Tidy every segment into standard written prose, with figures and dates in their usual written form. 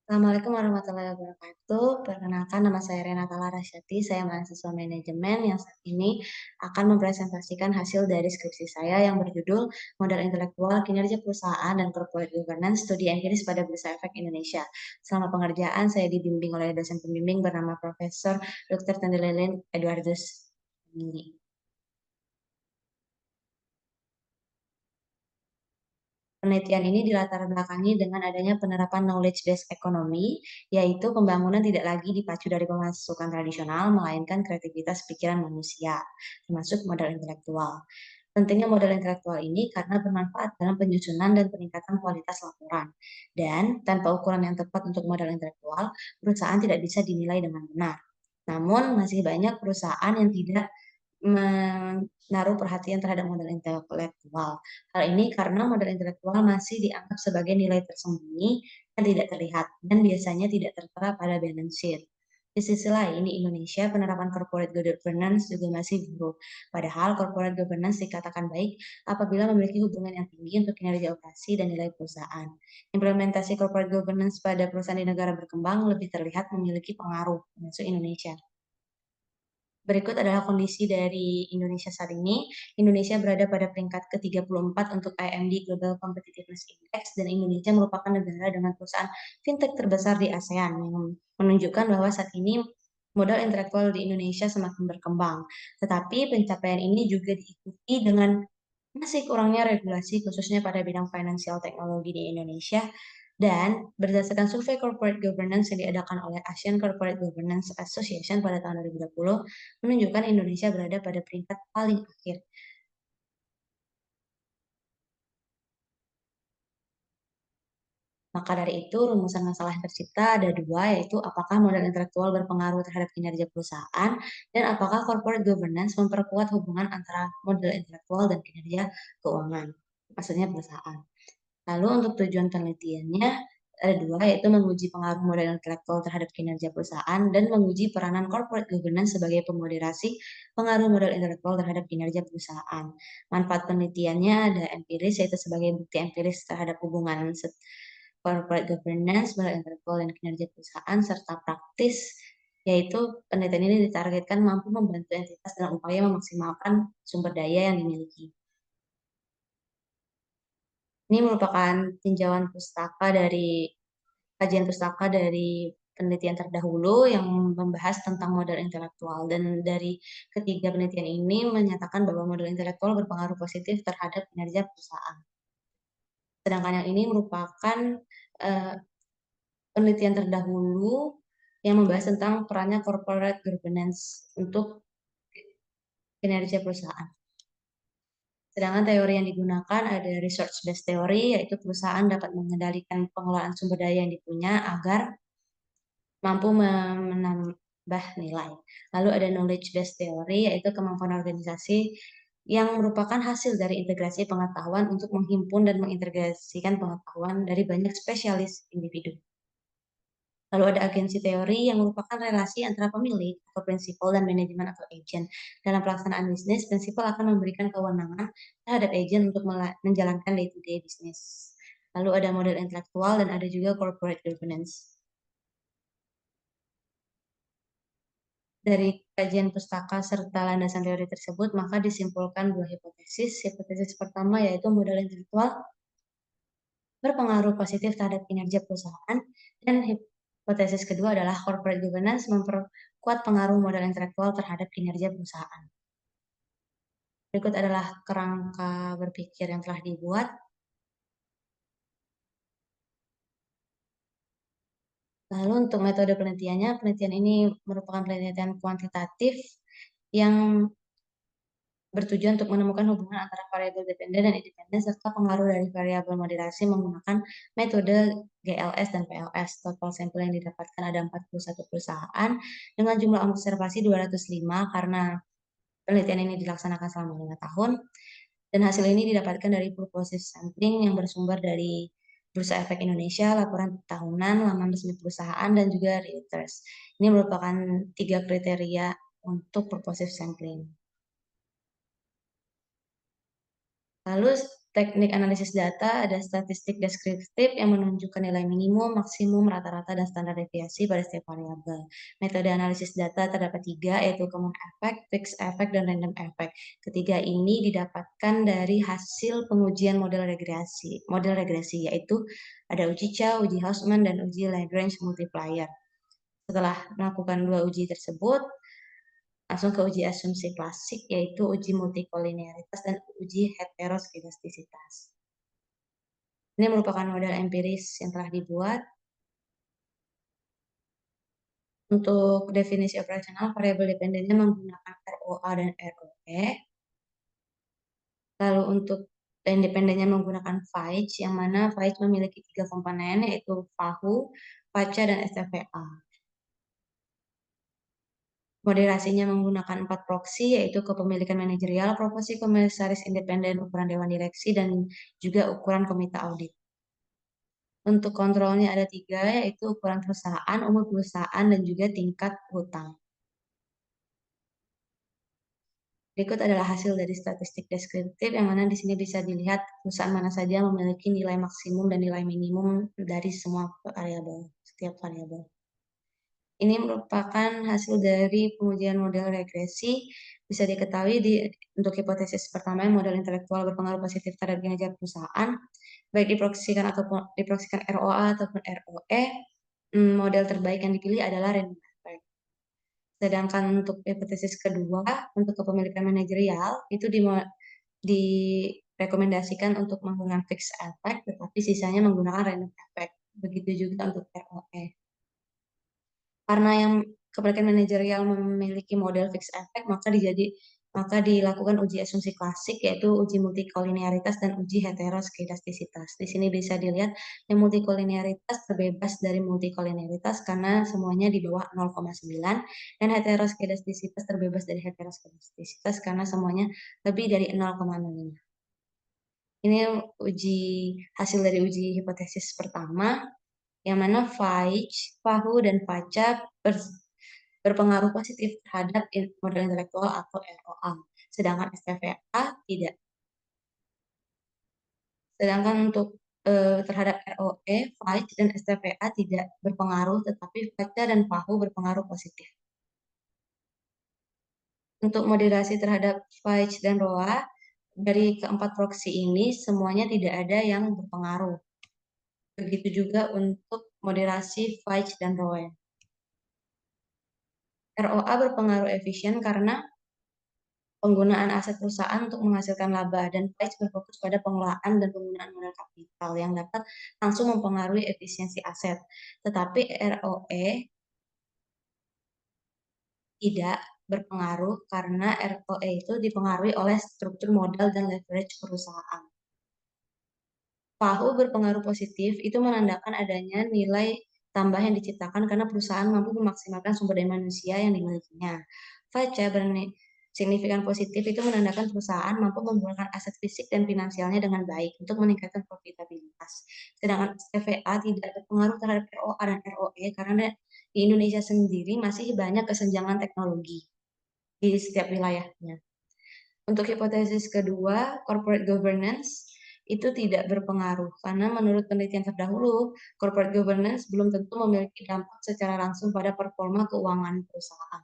Assalamualaikum warahmatullahi wabarakatuh. Perkenalkan nama saya Renata Larasyati. Saya mahasiswa manajemen yang saat ini akan mempresentasikan hasil dari skripsi saya yang berjudul Modal Intelektual Kinerja Perusahaan dan Corporate Governance Studi Empiris pada Bursa Efek Indonesia. Selama pengerjaan, saya dibimbing oleh dosen pembimbing bernama Profesor Dr. Tendelelin Eduardus. Penelitian ini dilatar belakangi dengan adanya penerapan knowledge-based economy, yaitu pembangunan tidak lagi dipacu dari pemasukan tradisional, melainkan kreativitas pikiran manusia, termasuk modal intelektual. Pentingnya modal intelektual ini karena bermanfaat dalam penyusunan dan peningkatan kualitas laporan. Dan tanpa ukuran yang tepat untuk modal intelektual, perusahaan tidak bisa dinilai dengan benar. Namun, masih banyak perusahaan yang tidak menaruh perhatian terhadap modal intelektual. Hal ini karena modal intelektual masih dianggap sebagai nilai tersembunyi yang tidak terlihat dan biasanya tidak tertera pada balance sheet. Di sisi lain, di Indonesia, penerapan corporate governance juga masih buruk. Padahal corporate governance dikatakan baik apabila memiliki hubungan yang tinggi untuk kinerja operasi dan nilai perusahaan. Implementasi corporate governance pada perusahaan di negara berkembang lebih terlihat memiliki pengaruh, termasuk Indonesia. Berikut adalah kondisi dari Indonesia saat ini. Indonesia berada pada peringkat ke-34 untuk IMD Global Competitiveness Index dan Indonesia merupakan negara dengan perusahaan fintech terbesar di ASEAN yang menunjukkan bahwa saat ini modal intelektual di Indonesia semakin berkembang. Tetapi pencapaian ini juga diikuti dengan masih kurangnya regulasi khususnya pada bidang finansial teknologi di Indonesia dan berdasarkan survei corporate governance yang diadakan oleh Asian Corporate Governance Association pada tahun 2020 menunjukkan Indonesia berada pada peringkat paling akhir. Maka dari itu, rumusan masalah yang tercipta ada dua, yaitu apakah modal intelektual berpengaruh terhadap kinerja perusahaan, dan apakah corporate governance memperkuat hubungan antara modal intelektual dan kinerja keuangan, maksudnya perusahaan. Lalu untuk tujuan penelitiannya ada dua, yaitu menguji pengaruh modal intelektual terhadap kinerja perusahaan dan menguji peranan corporate governance sebagai pemoderasi pengaruh modal intelektual terhadap kinerja perusahaan. Manfaat penelitiannya ada empiris, yaitu sebagai bukti empiris terhadap hubungan corporate governance, modal intelektual dan kinerja perusahaan, serta praktis, yaitu penelitian ini ditargetkan mampu membantu entitas dalam upaya memaksimalkan sumber daya yang dimiliki. Ini merupakan tinjauan pustaka dari kajian pustaka dari penelitian terdahulu yang membahas tentang modal intelektual dan dari ketiga penelitian ini menyatakan bahwa modal intelektual berpengaruh positif terhadap kinerja perusahaan. Sedangkan yang ini merupakan uh, penelitian terdahulu yang membahas tentang perannya corporate governance untuk kinerja perusahaan. Sedangkan teori yang digunakan ada research-based theory, yaitu perusahaan dapat mengendalikan pengelolaan sumber daya yang dipunya agar mampu menambah nilai. Lalu ada knowledge-based theory, yaitu kemampuan organisasi yang merupakan hasil dari integrasi pengetahuan untuk menghimpun dan mengintegrasikan pengetahuan dari banyak spesialis individu. Lalu ada agensi teori yang merupakan relasi antara pemilik atau prinsipal dan manajemen atau agent. Dalam pelaksanaan bisnis, prinsipal akan memberikan kewenangan terhadap agent untuk menjalankan day-to-day bisnis. Lalu ada model intelektual dan ada juga corporate governance. Dari kajian pustaka serta landasan teori tersebut, maka disimpulkan dua hipotesis. Hipotesis pertama yaitu modal intelektual berpengaruh positif terhadap kinerja perusahaan, dan hipotesis kedua adalah corporate governance memperkuat pengaruh modal intelektual terhadap kinerja perusahaan. Berikut adalah kerangka berpikir yang telah dibuat. Lalu untuk metode penelitiannya, penelitian ini merupakan penelitian kuantitatif yang bertujuan untuk menemukan hubungan antara variabel dependen dan independen serta pengaruh dari variabel moderasi menggunakan metode GLS dan PLS. Total sampel yang didapatkan ada 41 perusahaan dengan jumlah observasi 205 karena penelitian ini dilaksanakan selama 5 tahun. Dan hasil ini didapatkan dari purposive sampling yang bersumber dari Bursa Efek Indonesia, laporan tahunan, laman resmi perusahaan, dan juga Reuters. Ini merupakan 3 kriteria untuk purposive sampling. Lalu Teknik analisis data ada statistik deskriptif yang menunjukkan nilai minimum, maksimum, rata-rata, dan standar deviasi pada setiap variabel. Metode analisis data terdapat 3, yaitu common effect, fixed effect, dan random effect. Ketiga ini didapatkan dari hasil pengujian model regresi, yaitu ada uji Chow, uji Hausman, dan uji Lagrange multiplier. Setelah melakukan 2 uji tersebut, langsung ke uji asumsi klasik, yaitu uji multikolinearitas dan uji heteroskedastisitas. Ini merupakan model empiris yang telah dibuat. Untuk definisi operasional, variabel dependennya menggunakan ROA dan ROE. Lalu untuk independennya menggunakan Veitch, yang mana Veitch memiliki 3 komponen, yaitu FAHU, VACA, dan STVA. Moderasinya menggunakan 4 proksi, yaitu kepemilikan manajerial, proporsi komisaris independen, ukuran dewan direksi, dan juga ukuran komite audit. Untuk kontrolnya ada 3, yaitu ukuran perusahaan, umur perusahaan, dan juga tingkat hutang. Berikut adalah hasil dari statistik deskriptif, yang mana di sini bisa dilihat perusahaan mana saja memiliki nilai maksimum dan nilai minimum dari semua setiap variabel. Ini merupakan hasil dari pengujian model regresi. Bisa diketahui untuk hipotesis pertama, model intelektual berpengaruh positif terhadap kinerja perusahaan, baik diproyeksikan ROA ataupun ROE. Model terbaik yang dipilih adalah random effect. Sedangkan untuk hipotesis kedua, untuk kepemilikan manajerial, itu direkomendasikan untuk menggunakan fixed effect, tetapi sisanya menggunakan random effect. Begitu juga untuk ROE. Karena yang kepemilikan manajerial memiliki model fixed effect, maka dilakukan uji asumsi klasik, yaitu uji multikolinearitas dan uji heteroskedastisitas. Di sini bisa dilihat yang multikolinearitas terbebas dari multikolinearitas karena semuanya di bawah 0,9, dan heteroskedastisitas terbebas dari heteroskedastisitas karena semuanya lebih dari 0,05. Ini hasil dari uji hipotesis pertama, yang mana Veitch, FAHU, dan VACA berpengaruh positif terhadap modal intelektual atau ROA, sedangkan STVA tidak. Sedangkan untuk terhadap ROE, Veitch, dan STVA tidak berpengaruh, tetapi VACA dan FAHU berpengaruh positif. Untuk moderasi terhadap Veitch dan ROA, dari keempat proksi ini semuanya tidak ada yang berpengaruh. Begitu juga untuk moderasi Veitch dan ROE. ROA berpengaruh efisien karena penggunaan aset perusahaan untuk menghasilkan laba, dan Veitch berfokus pada pengelolaan dan penggunaan modal kapital yang dapat langsung mempengaruhi efisiensi aset. Tetapi ROE tidak berpengaruh karena ROE itu dipengaruhi oleh struktur modal dan leverage perusahaan. FAHU berpengaruh positif itu menandakan adanya nilai tambah yang diciptakan karena perusahaan mampu memaksimalkan sumber daya manusia yang dimilikinya. VACA signifikan positif itu menandakan perusahaan mampu menggunakan aset fisik dan finansialnya dengan baik untuk meningkatkan profitabilitas. Sedangkan TVA tidak berpengaruh terhadap ROA dan ROE karena di Indonesia sendiri masih banyak kesenjangan teknologi di setiap wilayahnya. Untuk hipotesis kedua, corporate governance itu tidak berpengaruh karena menurut penelitian terdahulu, corporate governance belum tentu memiliki dampak secara langsung pada performa keuangan perusahaan.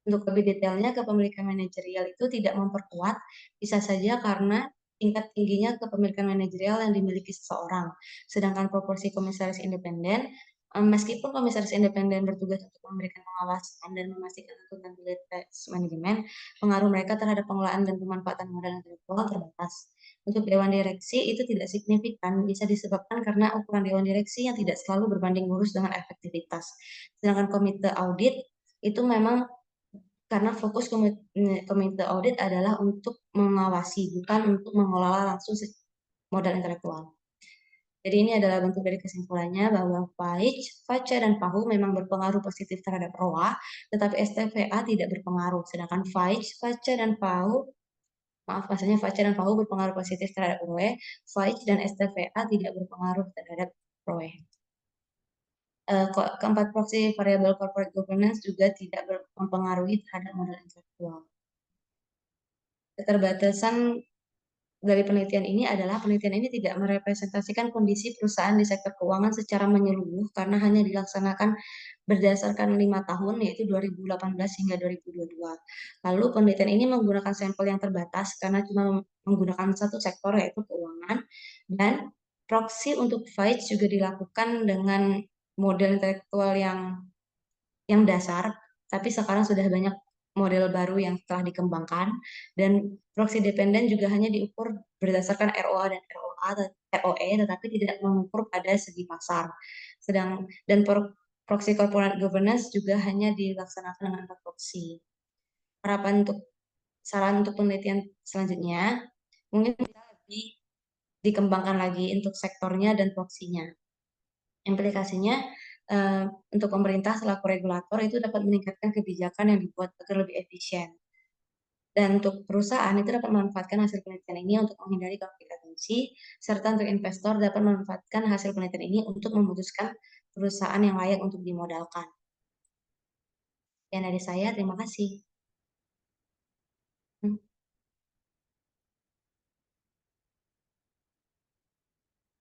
Untuk lebih detailnya, kepemilikan manajerial itu tidak memperkuat, bisa saja karena tingkat tingginya kepemilikan manajerial yang dimiliki seseorang. Sedangkan proporsi komisaris independen, meskipun komisaris independen bertugas untuk memberikan pengawasan dan memastikan akuntabilitas manajemen, pengaruh mereka terhadap pengelolaan dan pemanfaatan modal intelektual terbatas. Untuk dewan direksi itu tidak signifikan, bisa disebabkan karena ukuran dewan direksi yang tidak selalu berbanding lurus dengan efektivitas. Sedangkan komite audit itu memang karena fokus komite audit adalah untuk mengawasi, bukan untuk mengelola langsung modal intelektual. Jadi ini adalah bentuk dari kesimpulannya bahwa Veitch, VACA, dan FAHU memang berpengaruh positif terhadap ROA, tetapi STVA tidak berpengaruh. Sedangkan Veitch, VACA, dan FAHU, VACA dan FAHU berpengaruh positif terhadap ROE, Veitch dan STVA tidak berpengaruh terhadap ROE. Keempat proksi variabel corporate governance juga tidak mempengaruhi terhadap modal intelektual. Keterbatasan dari penelitian ini adalah penelitian ini tidak merepresentasikan kondisi perusahaan di sektor keuangan secara menyeluruh karena hanya dilaksanakan berdasarkan 5 tahun, yaitu 2018 hingga 2022. Lalu penelitian ini menggunakan sampel yang terbatas karena cuma menggunakan satu sektor, yaitu keuangan, dan proksi untuk Fitch juga dilakukan dengan model intelektual yang dasar, tapi sekarang sudah banyak model baru yang telah dikembangkan, dan proksi dependen juga hanya diukur berdasarkan ROA dan ROE, tetapi tidak mengukur pada segi pasar. Dan proxy corporate governance juga hanya dilaksanakan dengan proxy. Harapan untuk saran untuk penelitian selanjutnya mungkin bisa lebih dikembangkan lagi untuk sektornya dan proksinya. Implikasinya untuk pemerintah selaku regulator itu dapat meningkatkan kebijakan yang dibuat agar lebih efisien. Dan untuk perusahaan itu dapat memanfaatkan hasil penelitian ini untuk menghindari konflik atensi, serta untuk investor dapat memanfaatkan hasil penelitian ini untuk memutuskan perusahaan yang layak untuk dimodalkan. Sekian dari saya, terima kasih.